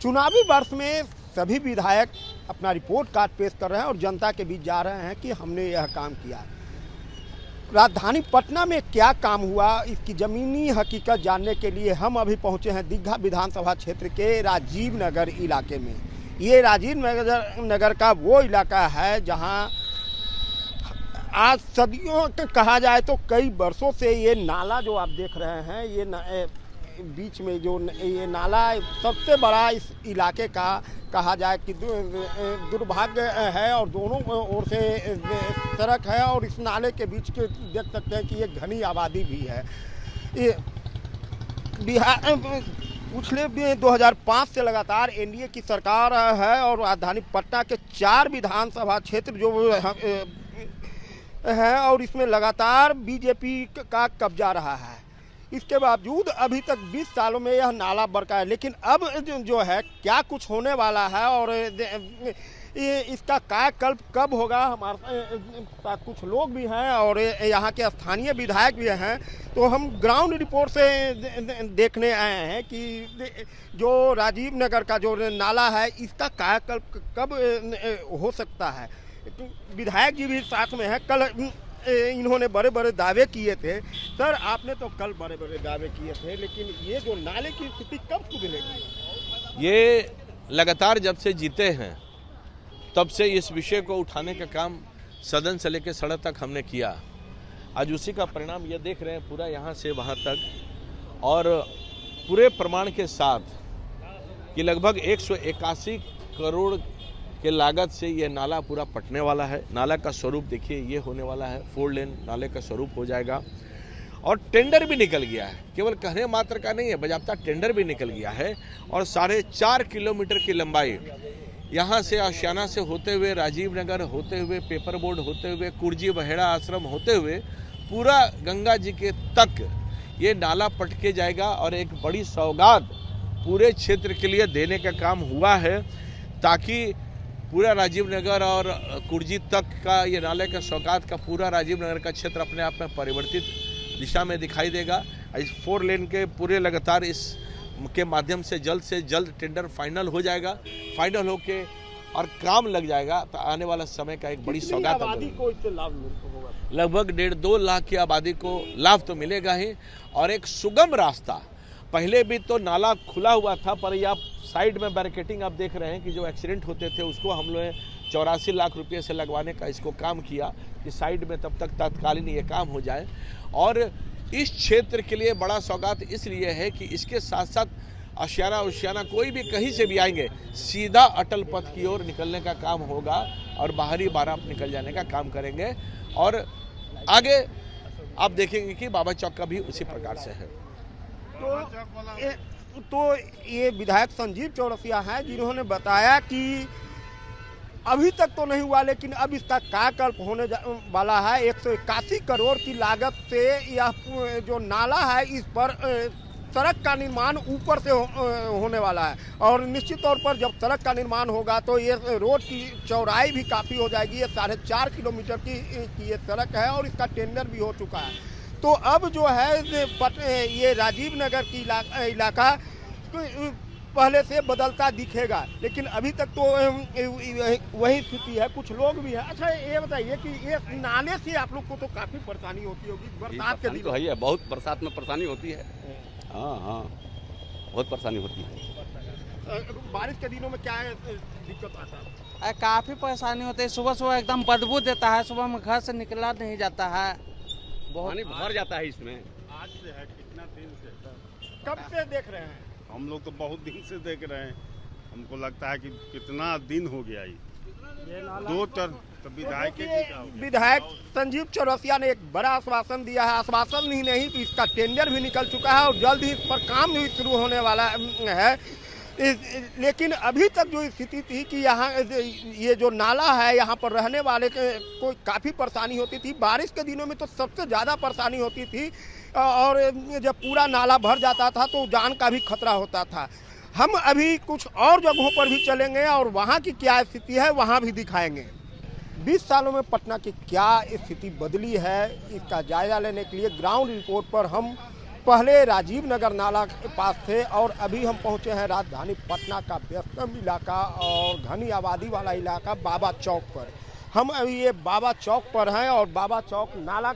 चुनावी वर्ष में सभी विधायक अपना रिपोर्ट कार्ड पेश कर रहे हैं और जनता के बीच जा रहे हैं कि हमने यह काम किया। राजधानी पटना में क्या काम हुआ, इसकी ज़मीनी हकीकत जानने के लिए हम अभी पहुंचे हैं दीघा विधानसभा क्षेत्र के राजीव नगर इलाके में। ये राजीव नगर का वो इलाका है जहां आज सदियों कहा जाए तो कई वर्षों से ये नाला जो आप देख रहे हैं, ये बीच में जो ये नाला सबसे बड़ा इस इलाके का कहा जाए कि दुर्भाग्य है और दोनों ओर से सड़क है और इस नाले के बीच के देख सकते हैं कि ये घनी आबादी भी है। ये बिहार पिछले 2005 से लगातार एनडीए की सरकार है और राजधानी पटना के 4 विधानसभा क्षेत्र जो है और इसमें लगातार बीजेपी का कब्जा रहा है। इसके बावजूद अभी तक 20 सालों में यह नाला बरका है, लेकिन अब जो है क्या कुछ होने वाला है और इसका कायाकल्प कब होगा। हमारे पास कुछ लोग भी हैं और यहाँ के स्थानीय विधायक भी हैं, तो हम ग्राउंड रिपोर्ट से देखने आए हैं कि जो राजीव नगर का जो नाला है इसका कायाकल्प कब हो सकता है। विधायक जी भी साथ में हैं। कल इन्होंने बड़े बड़े दावे किए थे। सर, आपने तो कल बड़े बड़े दावे किए थे, लेकिन ये जो नाले की स्थिति कब सुधरेगी? ये लगातार जब से जीते हैं तब से इस विषय को उठाने का काम सदन से लेकर सड़क तक हमने किया। आज उसी का परिणाम ये देख रहे हैं, पूरा यहाँ से वहाँ तक और पूरे प्रमाण के साथ कि लगभग 181 करोड़ के लागत से ये नाला पूरा पटने वाला है। नाला का स्वरूप देखिए, ये होने वाला है 4 लेन नाले का स्वरूप हो जाएगा और टेंडर भी निकल गया है। केवल कहने मात्र का नहीं है, बजाबता टेंडर भी निकल गया है और 4.5 किलोमीटर की लंबाई यहाँ से आशियाना से होते हुए राजीव नगर होते हुए पेपर बोर्ड होते हुए कुर्जी बहेड़ा आश्रम होते हुए पूरा गंगा जी के तक ये नाला पट के जाएगा और एक बड़ी सौगात पूरे क्षेत्र के लिए देने का काम हुआ है, ताकि पूरा राजीव नगर और कुर्जी तक का ये नाले का सौगात का पूरा राजीव नगर का क्षेत्र अपने आप में परिवर्तित दिशा में दिखाई देगा। इस 4 लेन के पूरे लगातार इस के माध्यम से जल्द टेंडर फाइनल हो जाएगा। फाइनल होके और काम लग जाएगा तो आने वाला समय का एक बड़ी सौगात आबादी को इससे लाभ होगा। लगभग 1.5-2 लाख की आबादी को लाभ तो मिलेगा ही और एक सुगम रास्ता। पहले भी तो नाला खुला हुआ था, पर ये आप साइड में बैरिकेटिंग आप देख रहे हैं कि जो एक्सीडेंट होते थे उसको हम लोग 84 लाख रुपये से लगवाने का इसको काम किया कि साइड में तब तक तत्कालीन ये काम हो जाए। और इस क्षेत्र के लिए बड़ा सौगात इसलिए है कि इसके साथ साथ आशियाना कोई भी कहीं से भी आएंगे सीधा अटल पथ की ओर निकलने का काम होगा और बाहरी बारात निकल जाने का काम करेंगे। और आगे आप देखेंगे कि बाबा चौक का भी उसी प्रकार से है। तो ये विधायक संजीव चौरसिया हैं जिन्होंने बताया कि अभी तक तो नहीं हुआ, लेकिन अब इसका कायाकल्प होने वाला है। 181 करोड़ की लागत से यह जो नाला है इस पर सड़क का निर्माण ऊपर से होने वाला है और निश्चित तौर पर जब सड़क का निर्माण होगा तो ये रोड की चौड़ाई भी काफ़ी हो जाएगी। ये 4.5 किलोमीटर की ये सड़क है और इसका टेंडर भी हो चुका है। तो अब जो है ये राजीव नगर की इलाका पहले से बदलता दिखेगा, लेकिन अभी तक तो वही स्थिति है। कुछ लोग भी हैं। अच्छा, ये बताइए कि ये नाले से आप लोग को तो काफ़ी परेशानी होती होगी बरसात के दिनों? तो है, बहुत बरसात में परेशानी होती है। हाँ, बहुत परेशानी होती है। बारिश के दिनों में क्या दिक्कत आता है? काफ़ी परेशानी होती है। सुबह एकदम बदबू देता है, सुबह में घर से निकला नहीं जाता है, पानी भर जाता है इसमें। आज से है, कितना दिन से? कब से देख रहे हैं? हम लोग तो बहुत दिन से देख रहे हैं। हमको लगता है कि कितना दिन हो गया ये 2 विधायक संजीव चौरसिया ने एक बड़ा आश्वासन दिया है। आश्वासन ही नहीं, इसका टेंडर भी निकल चुका है और जल्द ही इस पर काम भी शुरू होने वाला है। लेकिन अभी तक जो स्थिति थी कि यहाँ ये जो नाला है यहाँ पर रहने वाले को काफ़ी परेशानी होती थी। बारिश के दिनों में तो सबसे ज़्यादा परेशानी होती थी और जब पूरा नाला भर जाता था तो जान का भी खतरा होता था। हम अभी कुछ और जगहों पर भी चलेंगे और वहाँ की क्या स्थिति है वहाँ भी दिखाएंगे। 20 सालों में पटना की क्या स्थिति बदली है, इसका जायजा लेने के लिए ग्राउंड रिपोर्ट पर हम पहले राजीव नगर नाला के पास थे और अभी हम पहुंचे हैं राजधानी पटना का व्यस्तम इलाका और घनी आबादी वाला इलाका बाबा चौक पर। हम अभी ये बाबा चौक पर हैं और बाबा चौक नाला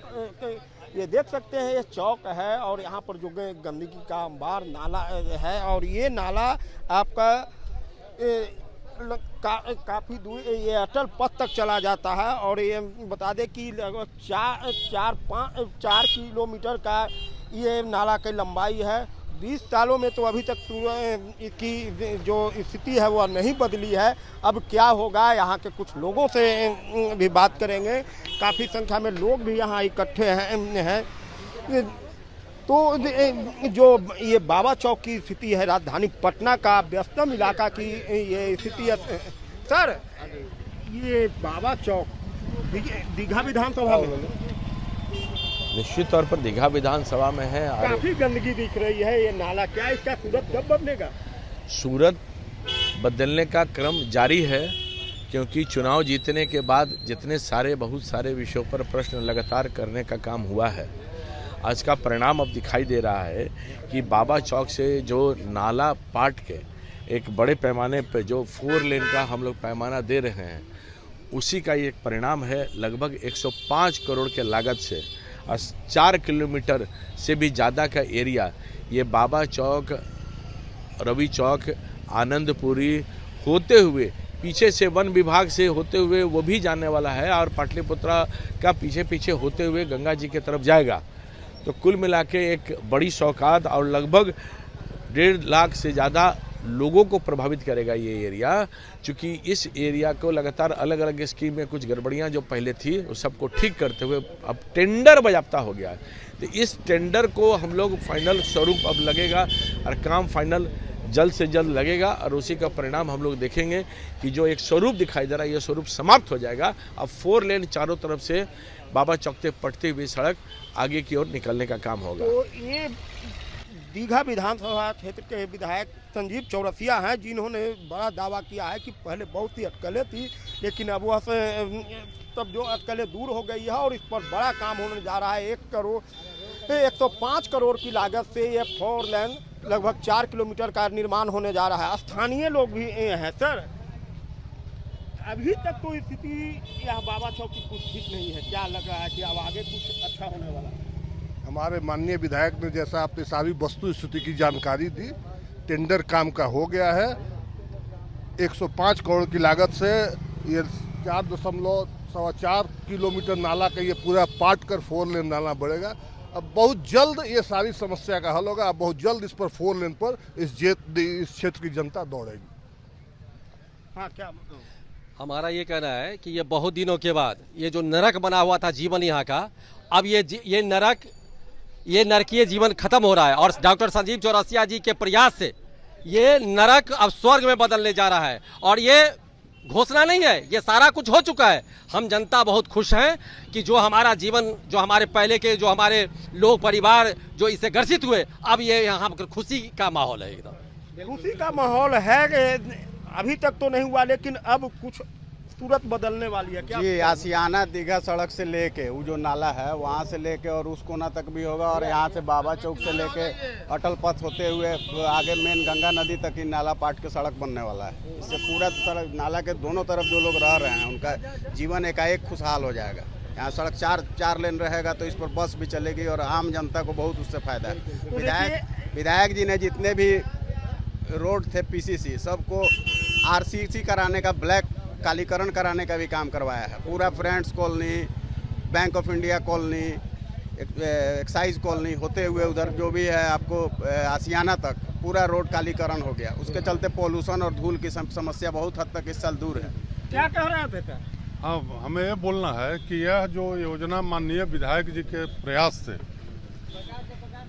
ये देख सकते हैं, ये चौक है और यहाँ पर जो गंदगी का अंबार नाला है और ये नाला आपका काफ़ी दूर ये अटल पथ तक चला जाता है। और ये बता दें कि लगभग 4 किलोमीटर का ये नाला की लंबाई है। 20 सालों में तो अभी तक इसकी जो स्थिति है वह नहीं बदली है। अब क्या होगा, यहाँ के कुछ लोगों से भी बात करेंगे। काफ़ी संख्या में लोग भी यहाँ इकट्ठे हैं। तो जो ये बाबा चौक की स्थिति है, राजधानी पटना का व्यस्तम इलाका की ये स्थिति है। सर, ये बाबा चौक दीघा विधानसभा में निश्चित तौर पर दीघा विधानसभा में है। काफी गंदगी दिख रही है। ये नाला क्या, इसका सूरत कब बदलेगा? सूरत बदलने का क्रम जारी है, क्योंकि चुनाव जीतने के बाद जितने सारे बहुत सारे विषयों पर प्रश्न लगातार करने का काम हुआ है, आज का परिणाम अब दिखाई दे रहा है कि बाबा चौक से जो नाला पाट के एक बड़े पैमाने पर जो 4 लेन का हम लोग पैमाना दे रहे हैं, उसी का एक परिणाम है। लगभग 105 करोड़ के लागत से 4 किलोमीटर से भी ज़्यादा का एरिया ये बाबा चौक, रवि चौक, आनंदपुरी होते हुए पीछे से वन विभाग से होते हुए वो भी जाने वाला है और पाटलिपुत्रा का पीछे पीछे होते हुए गंगा जी की तरफ जाएगा। तो कुल मिला के एक बड़ी सौगात और लगभग 1.5 लाख से ज़्यादा लोगों को प्रभावित करेगा ये एरिया। चूँकि इस एरिया को लगातार अलग अलग स्कीम में कुछ गड़बड़ियाँ जो पहले थी उस सबको ठीक करते हुए अब टेंडर बाज़ाब्ता हो गया है। तो इस टेंडर को हम लोग फाइनल स्वरूप अब लगेगा और काम फाइनल जल्द से जल्द लगेगा और उसी का परिणाम हम लोग देखेंगे कि जो एक स्वरूप दिखाई दे रहा है ये स्वरूप समाप्त हो जाएगा। अब 4 लेन चारों तरफ से बाबा चौक से पटती हुई सड़क आगे की ओर निकलने का काम होगा। तो ये दीघा विधानसभा क्षेत्र के विधायक संजीव चौरसिया हैं, जिन्होंने बड़ा दावा किया है कि पहले बहुत ही अटकलें थी, लेकिन अब वह सब जो अटकलें दूर हो गई है और इस पर बड़ा काम होने जा रहा है। 105 करोड़ की लागत से ये 4 लेन लगभग 4 किलोमीटर का निर्माण होने जा रहा है। स्थानीय लोग भी हैं। सर, अभी तक तो स्थिति यहाँ बाबा चौक की कुछ ठीक नहीं है, क्या लग रहा है कि अब आगे कुछ अच्छा होने वाला है? हमारे माननीय विधायक ने जैसा आपने सारी वस्तु स्थिति की जानकारी दी, टेंडर काम का हो गया है। 105 करोड़ की लागत से ये 4.4 किलोमीटर नाला का ये पूरा पाट कर 4 लेन नाला बढ़ेगा। अब बहुत जल्द ये सारी समस्या का हल होगा। अब बहुत जल्द इस पर 4 लेन पर इस क्षेत्र की जनता दौड़ेगी। हाँ, क्या हमारा ये कहना है कि ये बहुत दिनों के बाद ये जो नरक बना हुआ था जीवन यहाँ का, अब ये नरकीय जीवन खत्म हो रहा है और डॉक्टर संजीव चौरसिया जी के प्रयास से ये नरक अब स्वर्ग में बदलने जा रहा है। और ये घोषणा नहीं है, ये सारा कुछ हो चुका है। हम जनता बहुत खुश हैं कि जो हमारा जीवन, जो हमारे पहले के जो हमारे लोग परिवार जो इससे ग्रसित हुए, अब ये यहाँ पर खुशी का माहौल है। एकदम खुशी का माहौल है। अभी तक तो नहीं हुआ, लेकिन अब कुछ सूरत बदलने वाली है क्या? जी, आसियाना दीघा सड़क से लेके वो जो नाला है वहाँ से लेके और उस कोना तक भी होगा और यहाँ से बाबा चौक से लेके अटल पथ होते हुए आगे मेन गंगा नदी तक ही नाला पाट के सड़क बनने वाला है। इससे पूरा सड़क नाला के दोनों तरफ जो लोग रह रहे हैं उनका जीवन एकाएक खुशहाल हो जाएगा। यहाँ सड़क 4 लेन रहेगा तो इस पर बस भी चलेगी और आम जनता को बहुत उससे फायदा है। विधायक जी ने जितने भी रोड थे PCC सबको RCC कराने का, ब्लैक कालीकरण कराने का भी काम करवाया है। पूरा friends colony, bank of India colony, excise colony होते हुए उधर जो भी है आपको आसियाना तक पूरा रोड कालीकरण हो गया। उसके चलते पोल्यूशन और धूल की समस्या बहुत हद तक इस साल दूर है। क्या कह रहे थे सर? अब हमें ये बोलना है कि यह जो योजना माननीय विधायक जी के प्रयास से,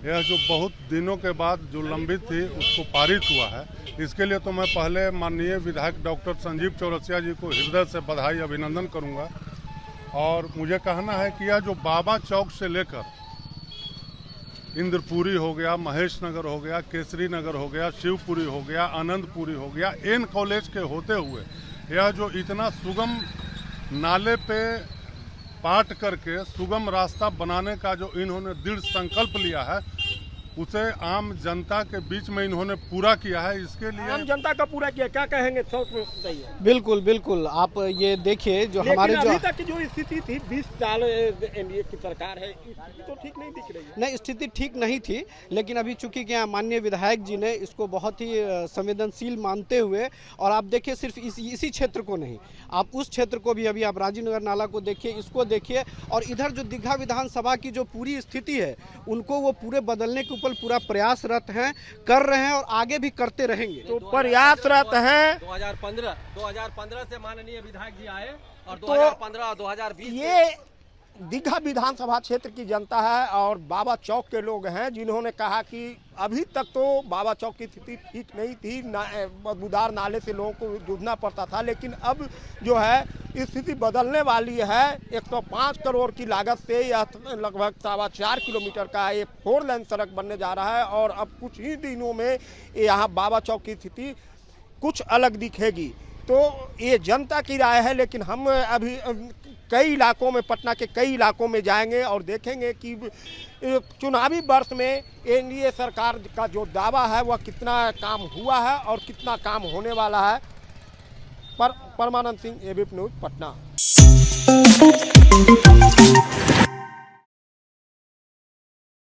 यह जो बहुत दिनों के बाद जो लंबित थी उसको पारित हुआ है, इसके लिए तो मैं पहले माननीय विधायक डॉक्टर संजीव चौरसिया जी को हृदय से बधाई अभिनंदन करूंगा। और मुझे कहना है कि यह जो बाबा चौक से लेकर इंद्रपुरी हो गया, महेश नगर हो गया, केसरी नगर हो गया, शिवपुरी हो गया, आनंदपुरी हो गया, एन कॉलेज के होते हुए यह जो इतना सुगम नाले पे पाट करके सुगम रास्ता बनाने का जो इन्होंने दृढ़ संकल्प लिया है, उसे आम जनता के बीच में इन्होंने पूरा किया है। इसके लिए आम जनता का पूरा किया, क्या कहेंगे? शॉर्ट में बताइए। बिल्कुल बिल्कुल, आप ये देखिए जो हमारे लेकिन जो अभी तक की जो स्थिति थी 20 साल एनडीए की सरकार है, स्थिति तो ठीक नहीं दिख रही है। नहीं, स्थिति ठीक नहीं थी, लेकिन अभी चूंकि क्या माननीय विधायक जी ने इसको बहुत ही संवेदनशील मानते हुए, और आप देखिए सिर्फ इसी क्षेत्र को नहीं, आप उस क्षेत्र को भी, अभी आप राजीव नगर नाला को देखिए, इसको देखिए, और इधर जो दीघा विधानसभा की जो पूरी स्थिति है उनको वो पूरे बदलने के ऊपर पूरा प्रयासरत हैं, कर रहे हैं और आगे भी करते रहेंगे। तो प्रयासरत हैं। 2015 से माननीय विधायक जी आए और 2015 और 2020 ये दीघा विधानसभा क्षेत्र की जनता है और बाबा चौक के लोग हैं, जिन्होंने कहा कि अभी तक तो बाबा चौक की स्थिति ठीक नहीं थी, बदबूदार नाले से लोगों को जूझना पड़ता था, लेकिन अब जो है स्थिति बदलने वाली है। 105 करोड़ की लागत से यह लगभग 4.25 किलोमीटर का ये 4 लेन सड़क बनने जा रहा है और अब कुछ ही दिनों में यहाँ बाबा चौक की स्थिति कुछ अलग दिखेगी। तो ये जनता की राय है, लेकिन हम अभी कई इलाकों में, पटना के कई इलाकों में जाएंगे और देखेंगे कि चुनावी वर्ष में एनडीए सरकार का जो दावा है वह कितना काम हुआ है और कितना काम होने वाला है। परमानंद सिंह, एबीपी न्यूज़, पटना।